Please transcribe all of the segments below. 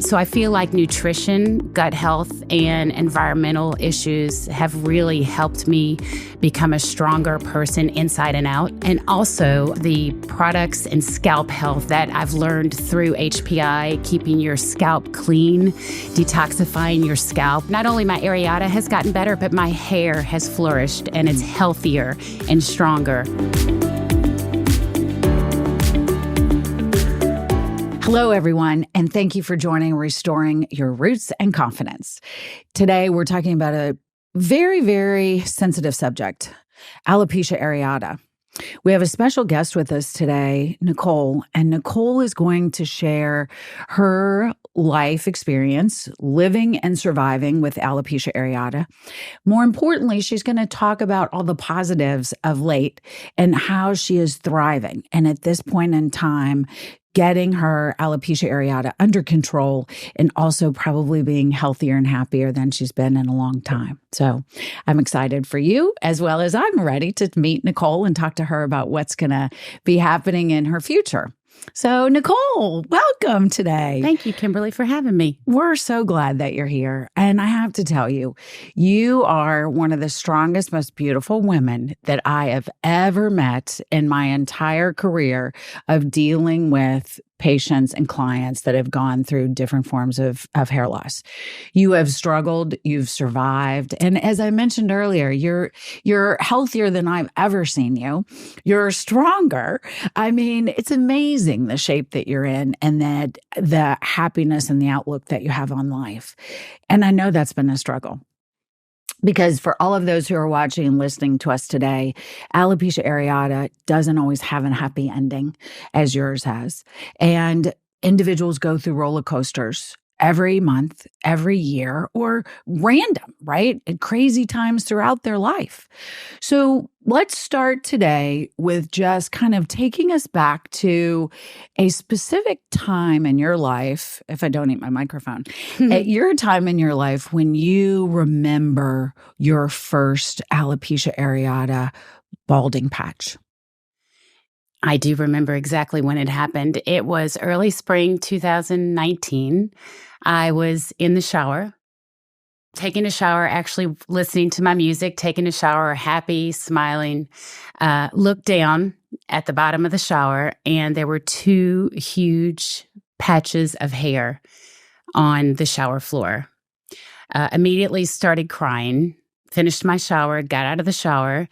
So I feel like nutrition, gut health, and environmental issues have really helped me become a stronger person inside and out. And also the products and scalp health that I've learned through HPI, keeping your scalp clean, detoxifying your scalp. Not only my areata has gotten better, but my hair has flourished and it's healthier and stronger. Hello, everyone, and thank you for joining Restoring Your Roots and Confidence. Today, we're talking about a very, very sensitive subject, alopecia areata. We have a special guest with us today, Nicole, and Nicole is going to share her life experience living and surviving with alopecia areata. More importantly, she's going to talk about all the positives of late and how she is thriving. And at this point in time, getting her alopecia areata under control and also probably being healthier and happier than she's been in a long time. So I'm excited for you, as well as I'm ready to meet Nicole and talk to her about what's going to be happening in her future. So Nicole, welcome today. Thank you, Kimberly, for having me. We're so glad that you're here. And I have to tell you, you are one of the strongest, most beautiful women that I have ever met in my entire career of dealing with patients and clients that have gone through different forms of hair loss. You have struggled, you've survived. And as I mentioned earlier, you're healthier than I've ever seen you. You're stronger. I mean, it's amazing the shape that you're in and that the happiness and the outlook that you have on life. And I know that's been a struggle. Because for all of those who are watching and listening to us today, alopecia areata doesn't always have a happy ending as yours has. And individuals go through roller coasters every month, every year, or random, right? At crazy times throughout their life. So let's start today with just kind of taking us back to a specific time in your life, if I don't eat my microphone, at your time in your life when you remember your first alopecia areata balding patch. I do remember exactly when it happened. It was early spring 2019. I was in the shower, taking a shower, actually listening to my music, taking a shower, happy, smiling, looked down at the bottom of the shower, and there were two huge patches of hair on the shower floor. Immediately started crying. Finished my shower, got out of the shower,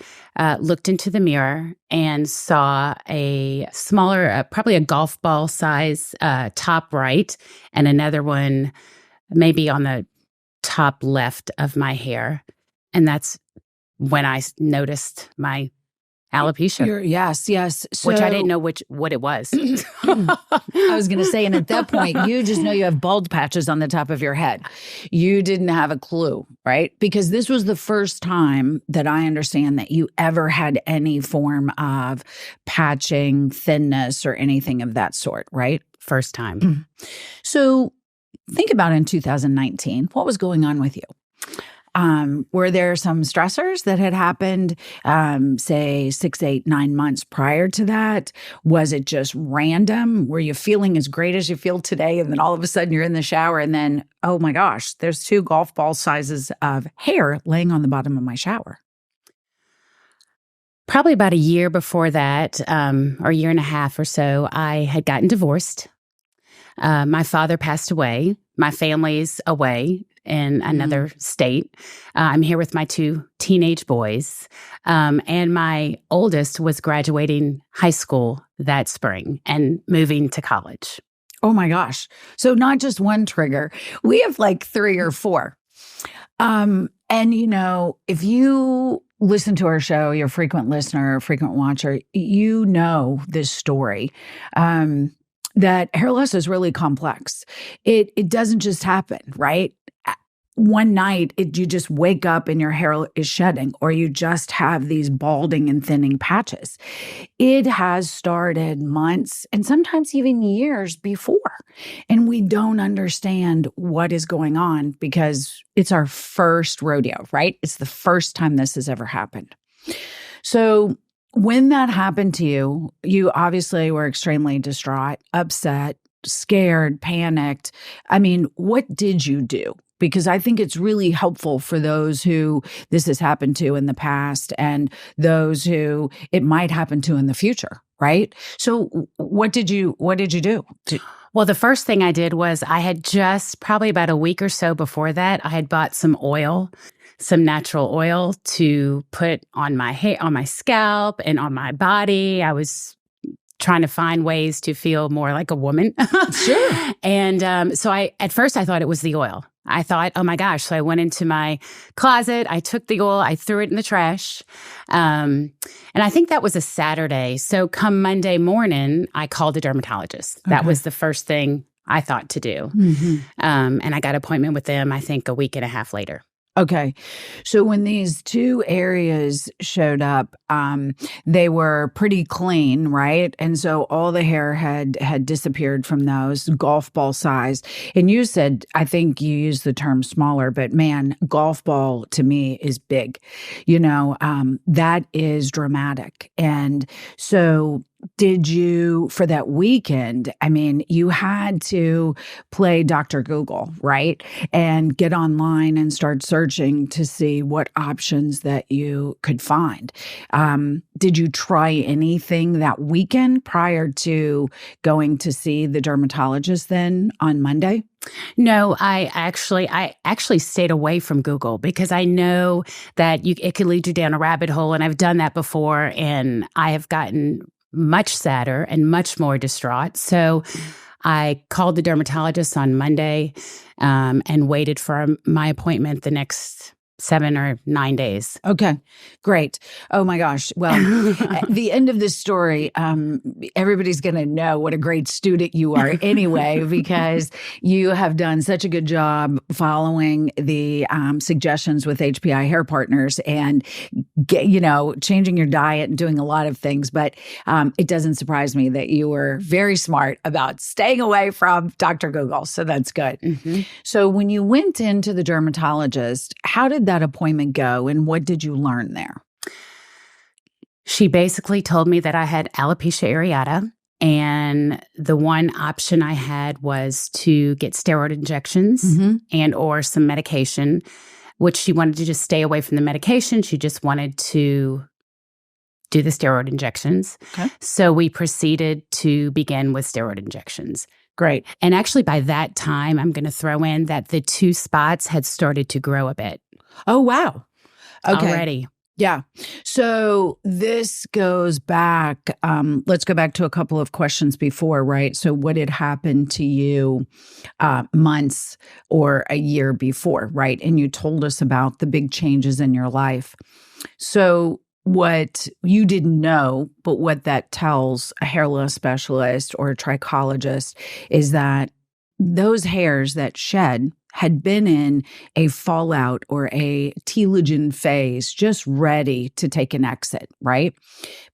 looked into the mirror and saw a smaller, probably a golf ball size top right, and another one maybe on the top left of my hair. And that's when I noticed my alopecia. Yes. So, which I didn't know what it was. I was going to say, and at that point, you just know you have bald patches on the top of your head. You didn't have a clue, right? Because this was the first time that I understand that you ever had any form of patching, thinness, or anything of that sort, right? First time. So think about in 2019, what was going on with you? Were there some stressors that had happened, say 6, 8, 9 months prior to that? Was it just random? Were you feeling as great as you feel today? And then all of a sudden you're in the shower and then, oh my gosh, there's two golf ball sizes of hair laying on the bottom of my shower. Probably about a year before that, or a year and a half or so, I had gotten divorced. My father passed away. My family's away in another state. I'm here with my two teenage boys. And my oldest was graduating high school that spring and moving to college. Oh my gosh. So not just one trigger. We have like 3 or 4. And you know, if you listen to our show, you're a frequent listener, frequent watcher, you know this story. That hair loss is really complex. It doesn't just happen, right? One night, you just wake up and your hair is shedding, or you just have these balding and thinning patches. It has started months and sometimes even years before. And we don't understand what is going on because it's our first rodeo, right? It's the first time this has ever happened. So when that happened to you, you obviously were extremely distraught, upset. scared, panicked. I mean, what did you do? Because I think it's really helpful for those who this has happened to in the past and those who it might happen to in the future, right? So what did you do? Well, the first thing I did was I had just probably about a week or so before that, I had bought some oil, some natural oil to put on my hair, on my scalp and on my body. I was trying to find ways to feel more like a woman. Sure. And so at first I thought it was the oil. I thought, oh my gosh. So I went into my closet, I took the oil, I threw it in the trash. And I think that was a Saturday. So come Monday morning, I called a dermatologist. Okay. That was the first thing I thought to do. Mm-hmm. And I got an appointment with them, I think a week and a half later. Okay. So when these two areas showed up, they were pretty clean, right? And so all the hair had disappeared from those, golf ball size. And you said, I think you used the term smaller, but man, golf ball to me is big. That is dramatic. And so did you, for that weekend, I mean, you had to play Dr. Google, right? And get online and start searching to see what options that you could find. Did you try anything that weekend prior to going to see the dermatologist then on Monday? No, I actually stayed away from Google because I know that it can lead you down a rabbit hole. And I've done that before, and I have gotten much sadder and much more distraught. So I called the dermatologist on Monday and waited for my appointment the next 7 or 9 days. Okay, great. Oh my gosh. Well, at the end of this story, everybody's going to know what a great student you are anyway, because you have done such a good job following the suggestions with HPIHair Partners and changing your diet and doing a lot of things. But it doesn't surprise me that you were very smart about staying away from Dr. Google. So that's good. Mm-hmm. So when you went into the dermatologist, how did that appointment go and what did you learn there? She basically told me that I had alopecia areata, and the one option I had was to get steroid injections and or some medication, which she wanted to just stay away from the medication. She just wanted to do the steroid injections. Okay. So we proceeded to begin with steroid injections. Great. And actually by that time, I'm going to throw in that the 2 spots had started to grow a bit. Oh, wow. Okay. Already. Yeah. So this goes back, let's go back to a couple of questions before, right? So what had happened to you months or a year before, right? And you told us about the big changes in your life. So what you didn't know, but what that tells a hair loss specialist or a trichologist is that those hairs that shed had been in a fallout or a telogen phase, just ready to take an exit, right?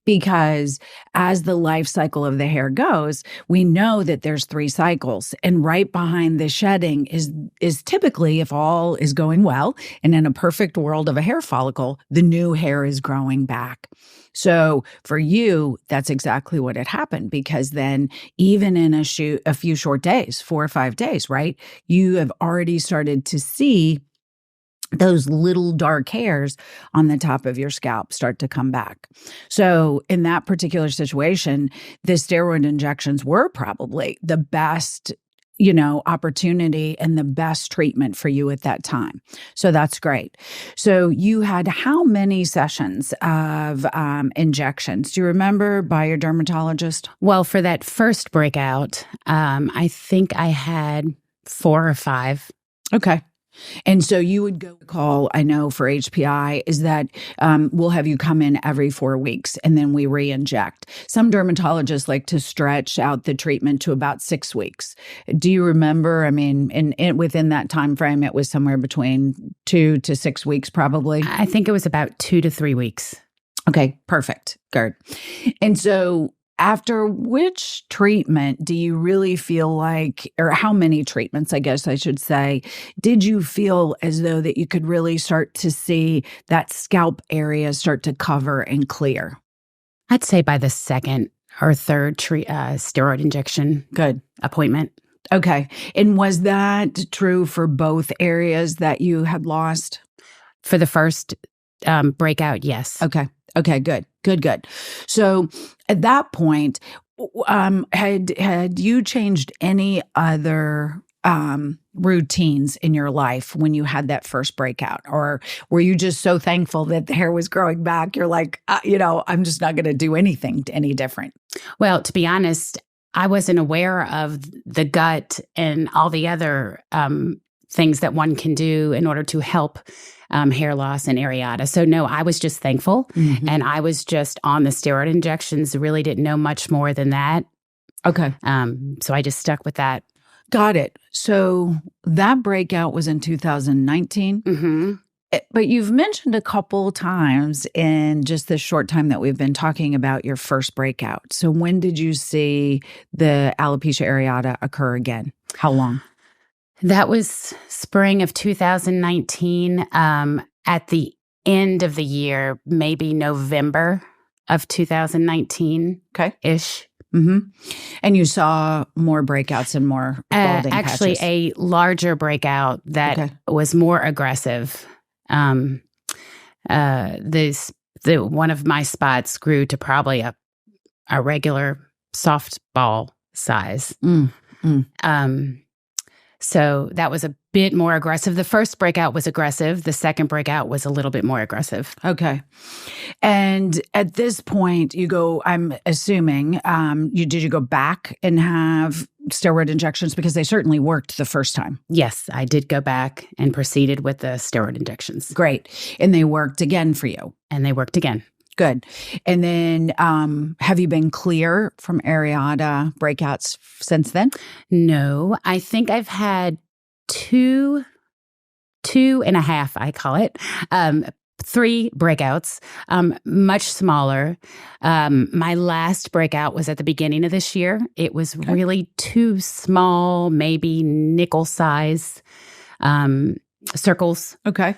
Because as the life cycle of the hair goes, we know that there's 3 cycles. And right behind the shedding is typically, if all is going well, and in a perfect world of a hair follicle, the new hair is growing back. So for you, that's exactly what had happened, because then even in a few short days, 4 or 5 days, right, you have already started to see those little dark hairs on the top of your scalp start to come back. So in that particular situation, the steroid injections were probably the best opportunity and the best treatment for you at that time. So that's great. So you had how many sessions of injections? Do you remember by your dermatologist? Well, for that first breakout, I think I had 4 or 5. Okay. And so you would go call, I know for HPI, is that we'll have you come in every 4 weeks and then we re-inject. Some dermatologists like to stretch out the treatment to about 6 weeks. Do you remember? I mean, within that time frame, it was somewhere between 2 to 6 weeks probably? I think it was about 2 to 3 weeks. Okay, perfect. Good. And so after which treatment do you really feel like, or how many treatments, I guess I should say, did you feel as though that you could really start to see that scalp area start to cover and clear? I'd say by the second or third steroid injection Good. appointment. Okay. And was that true for both areas that you had lost? For the first breakout, yes. Okay. Okay, good. Good. So at that point, had you changed any other routines in your life when you had that first breakout? Or were you just so thankful that the hair was growing back? You're like, I'm just not going to do anything any different. Well, to be honest, I wasn't aware of the gut and all the other things that one can do in order to help hair loss and areata. So no, I was just thankful. And I was just on the steroid injections, really didn't know much more than that. Okay. So I just stuck with that. Got it. So that breakout was in 2019. But you've mentioned a couple times in just this short time that we've been talking about your first breakout. So when did you see the alopecia areata occur again? How long? That was spring of 2019. At the end of the year, maybe November of 2019. Okay-ish. And you saw more breakouts and more balding actually patches. A larger breakout that was more aggressive. One of my spots grew to probably a regular softball size. So that was a bit more aggressive. The first breakout was aggressive. The second breakout was a little bit more aggressive. Okay. And at this point, you go, I'm assuming, did you go back and have steroid injections? Because they certainly worked the first time. Yes, I did go back and proceeded with the steroid injections. Great. And they worked again for you? And they worked again. Good. And then have you been clear from areata breakouts since then? No, I think I've had two and a half, I call it, 3 breakouts, much smaller. My last breakout was at the beginning of this year. It was really 2 small, maybe nickel size circles. Okay.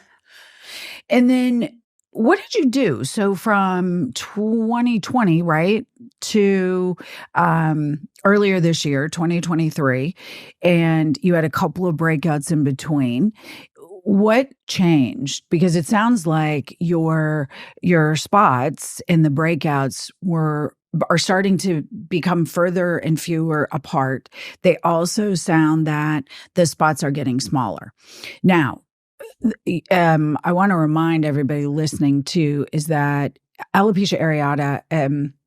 And then what did you do? So from 2020, right, to earlier this year, 2023, and you had a couple of breakouts in between. What changed? Because it sounds like your spots in the breakouts are starting to become further and fewer apart. They also sound that the spots are getting smaller. Now, I want to remind everybody listening too, is that alopecia areata,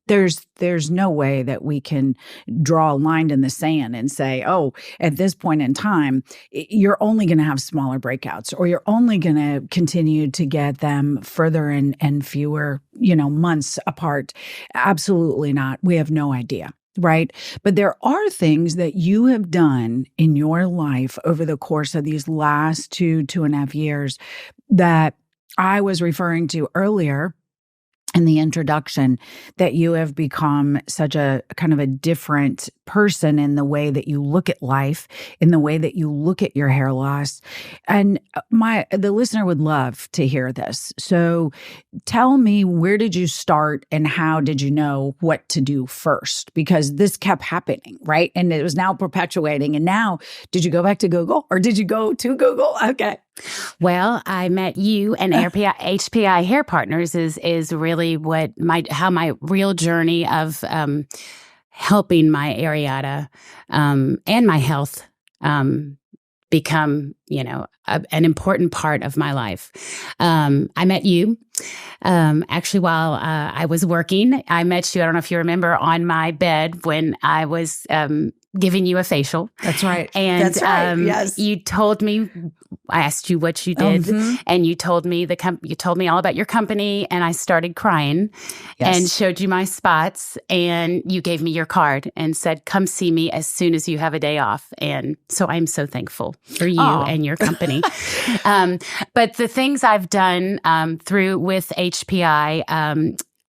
there's no way that we can draw a line in the sand and say, oh, at this point in time, you're only going to have smaller breakouts, or you're only going to continue to get them further and fewer, months apart. Absolutely not. We have no idea. Right. But there are things that you have done in your life over the course of these last 2.5 years that I was referring to earlier in the introduction, that you have become such a kind of a different person in the way that you look at life, in the way that you look at your hair loss. And the listener would love to hear this. So tell me, where did you start and how did you know what to do first? Because this kept happening, right? And it was now perpetuating. And now, did you go back to Google or did you go to Google? Okay. Well, I met you, and HPIHair Partners is really how my real journey of helping my areata and my health become, an important part of my life. I met you actually while I was working. I met you, I don't know if you remember, on my bed when I was giving you a facial. That's right. And that's right. Yes. You told me, I asked you what you did, and you told me all about your company, and I started crying and showed you my spots, and you gave me your card and said, come see me as soon as you have a day off. And so I'm so thankful for you and your company. But the things I've done through with HPI,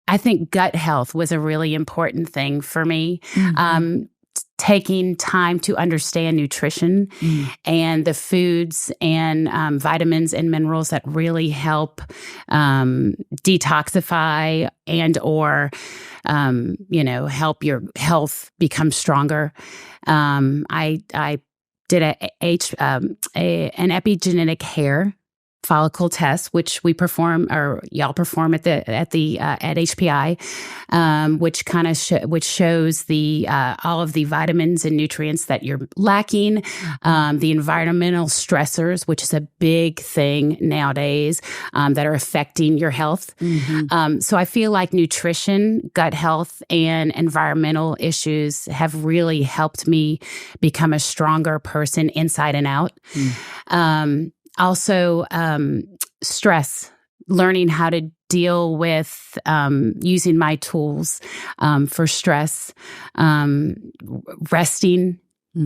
I think gut health was a really important thing for me. taking time to understand nutrition and the foods and vitamins and minerals that really help detoxify and or help your health become stronger. I did an epigenetic hair follicle test, which we perform, or y'all perform at HPI, which shows the all of the vitamins and nutrients that you're lacking, the environmental stressors, which is a big thing nowadays, that are affecting your health. So I feel like nutrition, gut health, and environmental issues have really helped me become a stronger person inside and out. Also, stress, learning how to deal with using my tools for stress, resting,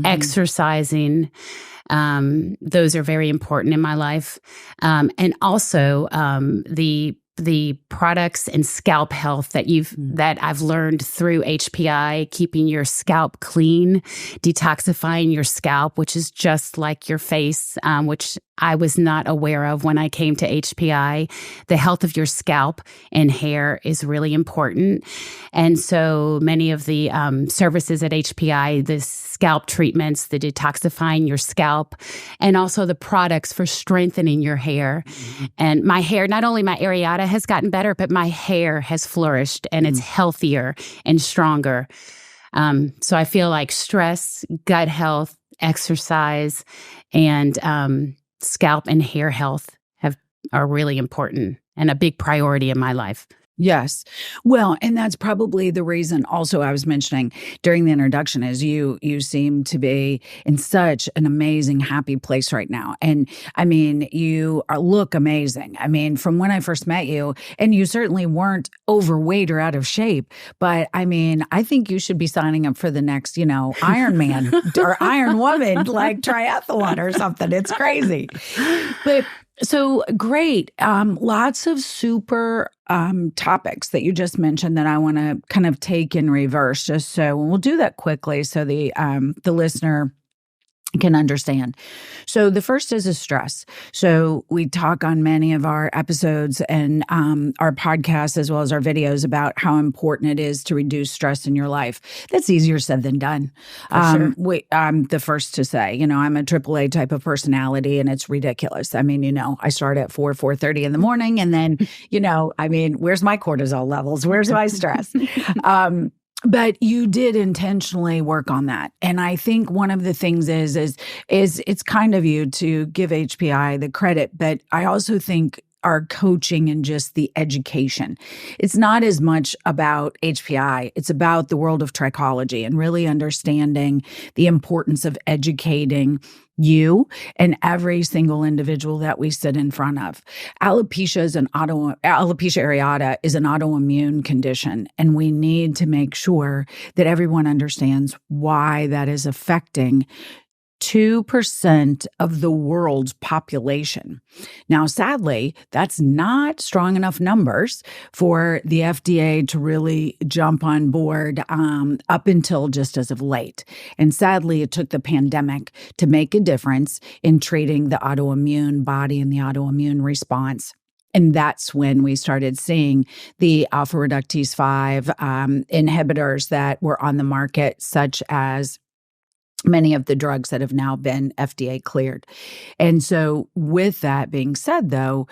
exercising. Those are very important in my life. And also the products and scalp health that I've learned through HPI, keeping your scalp clean, detoxifying your scalp, which is just like your face, which I was not aware of when I came to HPI. The health of your scalp and hair is really important. And so many of the services at HPI, the scalp treatments, the detoxifying your scalp, and also the products for strengthening your hair. And my hair, not only my areata has gotten better, but my hair has flourished and it's healthier and stronger. So I feel like stress, gut health, exercise, and scalp and hair health are really important and a big priority in my life. Yes. Well, and that's probably the reason also I was mentioning during the introduction is you seem to be in such an amazing, happy place right now. And I mean, you look amazing. I mean, from when I first met you, and you certainly weren't overweight or out of shape, but I mean, I think you should be signing up for the next, Ironman or Iron Woman, like triathlon or something. It's crazy. But so great. Lots of super topics that you just mentioned that I want to kind of take in reverse, just so we'll do that quickly so the listener can understand. So the first is stress. So we talk on many of our episodes and our podcasts as well as our videos about how important it is to reduce stress in your life. That's easier said than done. Sure. I'm the first to say, I'm a AAA type of personality and it's ridiculous. I mean, I start at 4:30 in the morning and then, where's my cortisol levels? Where's my stress? But you did intentionally work on that. And I think one of the things is it's kind of you to give HPI the credit, but I also think our coaching and just the education. It's not as much about HPI. It's about the world of trichology and really understanding the importance of educating you and every single individual that we sit in front of. Alopecia areata is an autoimmune condition, and we need to make sure that everyone understands why that is affecting 2% of the world's population. Now, sadly, that's not strong enough numbers for the FDA to really jump on board up until just as of late. And sadly, it took the pandemic to make a difference in treating the autoimmune body and the autoimmune response. And that's when we started seeing the alpha reductase 5 inhibitors that were on the market, such as many of the drugs that have now been FDA cleared. And so with that being said, though,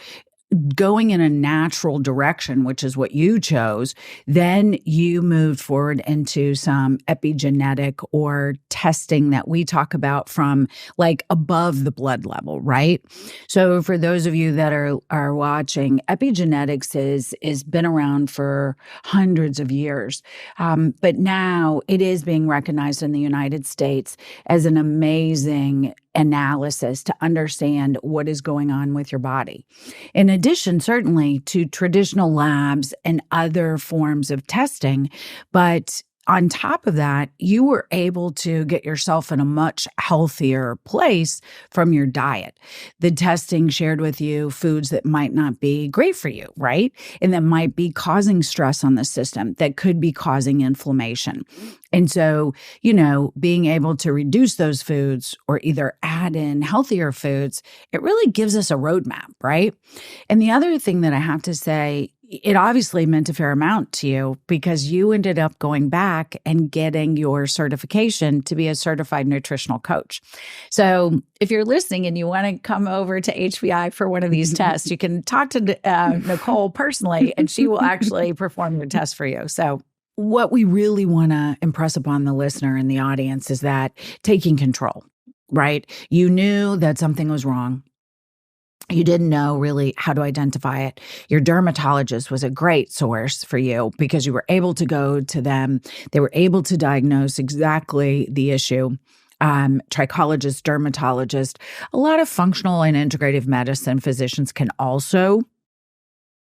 going in a natural direction, which is what you chose, then you moved forward into some epigenetic or testing that we talk about from like above the blood level, right? So for those of you that are watching, epigenetics is been around for hundreds of years. But now it is being recognized in the United States as an amazing analysis to understand what is going on with your body. In addition, certainly to traditional labs and other forms of testing, but on top of that, you were able to get yourself in a much healthier place from your diet. The testing shared with you foods that might not be great for you, right? And that might be causing stress on the system, that could be causing inflammation. And so, being able to reduce those foods or either add in healthier foods, it really gives us a roadmap, right? And the other thing that I have to say, it obviously meant a fair amount to you because you ended up going back and getting your certification to be a certified nutritional coach. So if you're listening and you want to come over to HPI for one of these tests, you can talk to Nicole personally, and she will actually perform your test for you. So what we really want to impress upon the listener and the audience is that taking control, right? You knew that something was wrong. You didn't know really how to identify it. Your dermatologist was a great source for you because you were able to go to them. They were able to diagnose exactly the issue. Trichologist, dermatologist, a lot of functional and integrative medicine physicians can also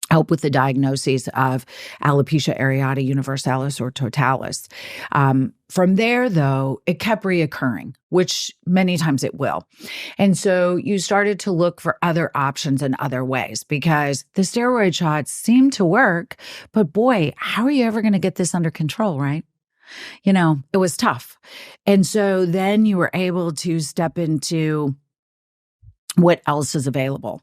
help with the diagnoses of alopecia areata universalis or totalis. From there, though, it kept reoccurring, which many times it will. And so you started to look for other options and other ways because the steroid shots seemed to work, but boy, how are you ever going to get this under control, right? It was tough. And so then you were able to step into what else is available.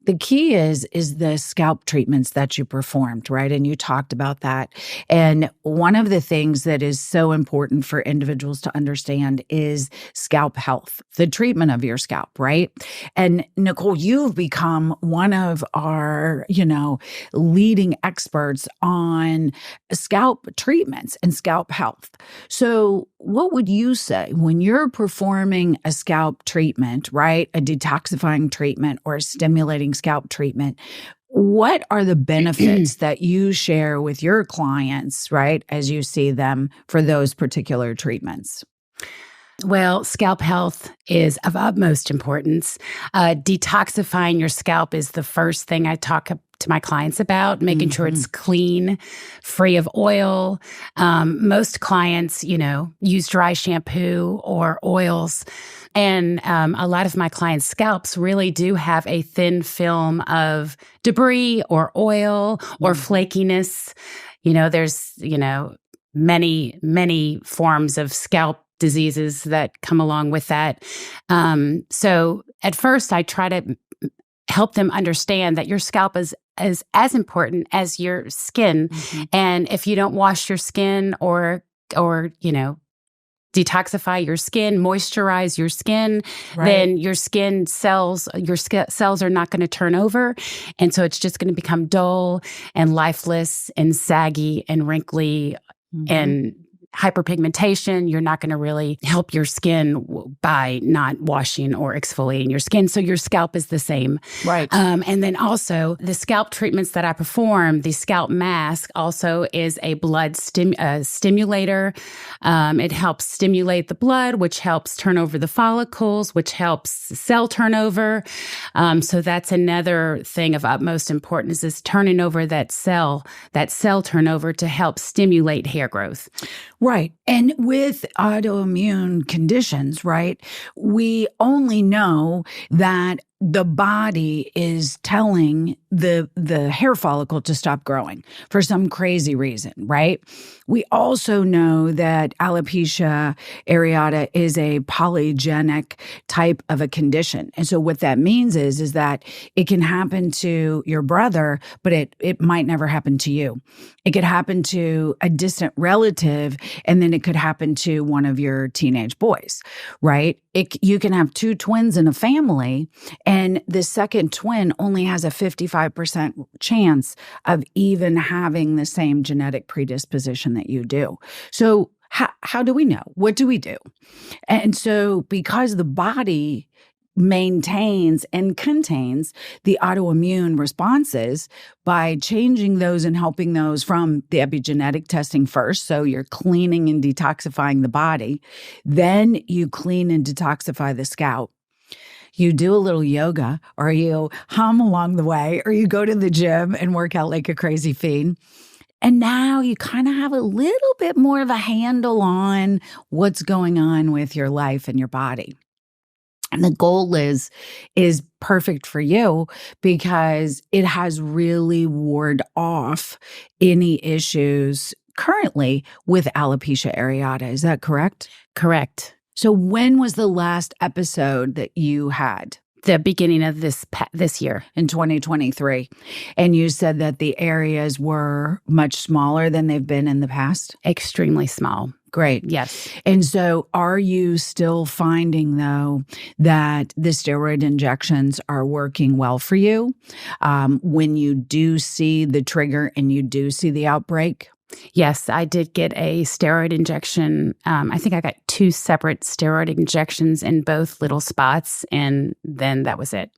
The key is the scalp treatments that you performed, right? And you talked about that. And one of the things that is so important for individuals to understand is scalp health, the treatment of your scalp, right? And Nicole, you've become one of our, leading experts on scalp treatments and scalp health. So what would you say when you're performing a scalp treatment, right? A detoxifying treatment or a stimulating scalp treatment? What are the benefits that you share with your clients, right, as you see them for those particular treatments? Well, scalp health is of utmost importance. Detoxifying your scalp is the first thing I talk to my clients about, making sure it's clean, free of oil. Most clients, use dry shampoo or oils. And a lot of my clients' scalps really do have a thin film of debris or oil or flakiness. There's, many, many forms of scalp diseases that come along with that. So at first, I try to help them understand that your scalp is as important as your skin. And if you don't wash your skin or detoxify your skin, moisturize your skin, then your skin cells, cells are not going to turn over. And so it's just going to become dull and lifeless and saggy and wrinkly and hyperpigmentation. You're not going to really help your skin by not washing or exfoliating your skin. So your scalp is the same. Right. And then also the scalp treatments that I perform, the scalp mask also is a blood stimulator. It helps stimulate the blood, which helps turn over the follicles, which helps cell turnover. So that's another thing of utmost importance is turning over that cell turnover to help stimulate hair growth. Right. And with autoimmune conditions, right, we only know that the body is telling the hair follicle to stop growing for some crazy reason, right? We also know that alopecia areata is a polygenic type of a condition. And so what that means is that it can happen to your brother, but it might never happen to you. It could happen to a distant relative, and then it could happen to one of your teenage boys, right? You can have two twins in a family, and the second twin only has a 55% chance of even having the same genetic predisposition that you do. So how do we know? What do we do? And so because the body maintains and contains the autoimmune responses by changing those and helping those from the epigenetic testing first. So you're cleaning and detoxifying the body. Then you clean and detoxify the scalp. You do a little yoga, or you hum along the way, or you go to the gym and work out like a crazy fiend. And now you kind of have a little bit more of a handle on what's going on with your life and your body. And the goal is perfect for you because it has really warded off any issues currently with alopecia areata. Is that correct? Correct. So when was the last episode that you had? The beginning of this year. In 2023. And you said that the areas were much smaller than they've been in the past? Extremely small. Great. Yes. And so are you still finding, though, that the steroid injections are working well for you when you do see the trigger and you do see the outbreak? Yes, I did get a steroid injection. I think I got 2 separate steroid injections in both little spots, and then that was it.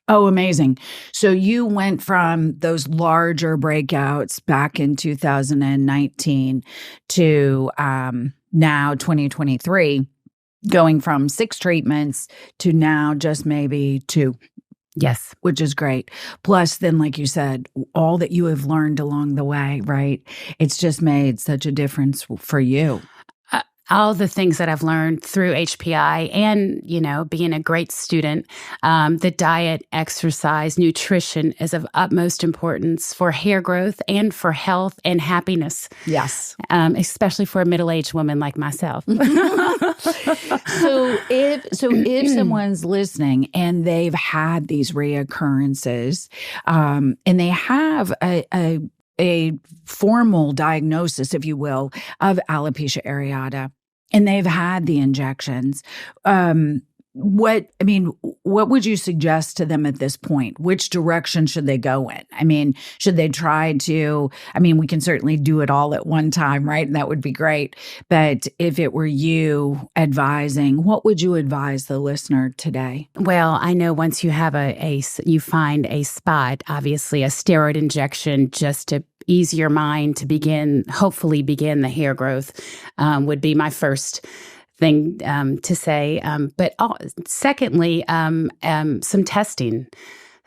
Oh, amazing. So you went from those larger breakouts back in 2019 to now 2023, going from 6 treatments to now just maybe 2. Yes. Which is great. Plus, then, like you said, all that you have learned along the way, right? It's just made such a difference for you. All the things that I've learned through HPI and, being a great student, the diet, exercise, nutrition is of utmost importance for hair growth and for health and happiness. Yes. Especially for a middle-aged woman like myself. So if someone's listening and they've had these reoccurrences, and they have a formal diagnosis, if you will, of alopecia areata, and they've had the injections, what would you suggest to them at this point? Which direction should they go in? I mean, should they try to, we can certainly do it all at one time, right? And that would be great. But if it were you advising, what would you advise the listener today? Well, I know once you have you find a spot, obviously a steroid injection just to ease your mind to hopefully begin the hair growth would be my first thing to say. But secondly, some testing,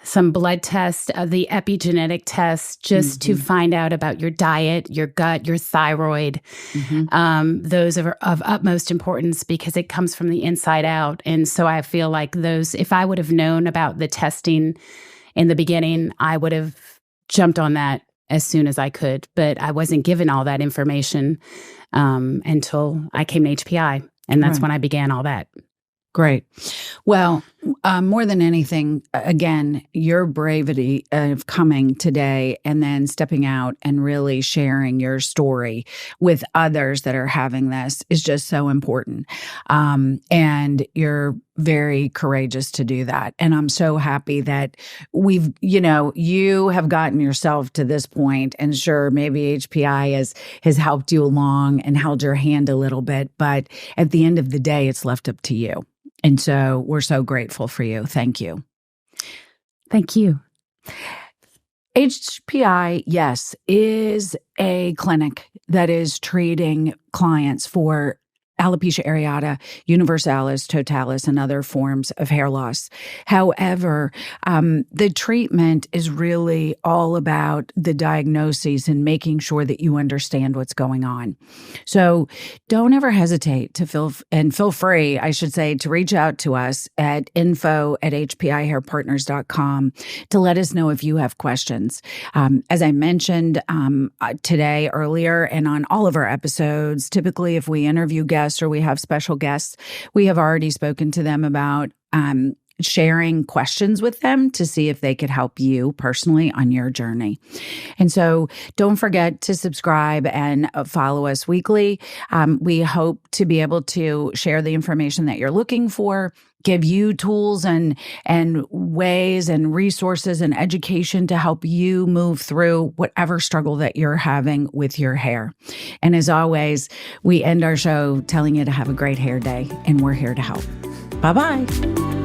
some blood tests, the epigenetic tests, just to find out about your diet, your gut, your thyroid. Those are of utmost importance because it comes from the inside out. And so I feel like if I would have known about the testing in the beginning, I would have jumped on that as soon as I could. But I wasn't given all that information until I came to HPI. And that's when I began all that. Great. Well, more than anything, again, your bravery of coming today and then stepping out and really sharing your story with others that are having this is just so important. And you're very courageous to do that. And I'm so happy that you have gotten yourself to this point, and sure, maybe HPI has helped you along and held your hand a little bit, but at the end of the day, it's left up to you. And so we're so grateful for you. Thank you. Thank you. HPI, yes, is a clinic that is treating clients for alopecia areata, universalis, totalis, and other forms of hair loss. However, the treatment is really all about the diagnoses and making sure that you understand what's going on. So don't ever hesitate to feel free, I should say, to reach out to us at info@HPIHairPartners.com to let us know if you have questions. As I mentioned today earlier and on all of our episodes, typically if we interview guests or we have special guests, we have already spoken to them about sharing questions with them to see if they could help you personally on your journey. And so don't forget to subscribe and follow us weekly. We hope to be able to share the information that you're looking for, give you tools and ways and resources and education to help you move through whatever struggle that you're having with your hair. And as always, we end our show telling you to have a great hair day, and we're here to help. Bye-bye.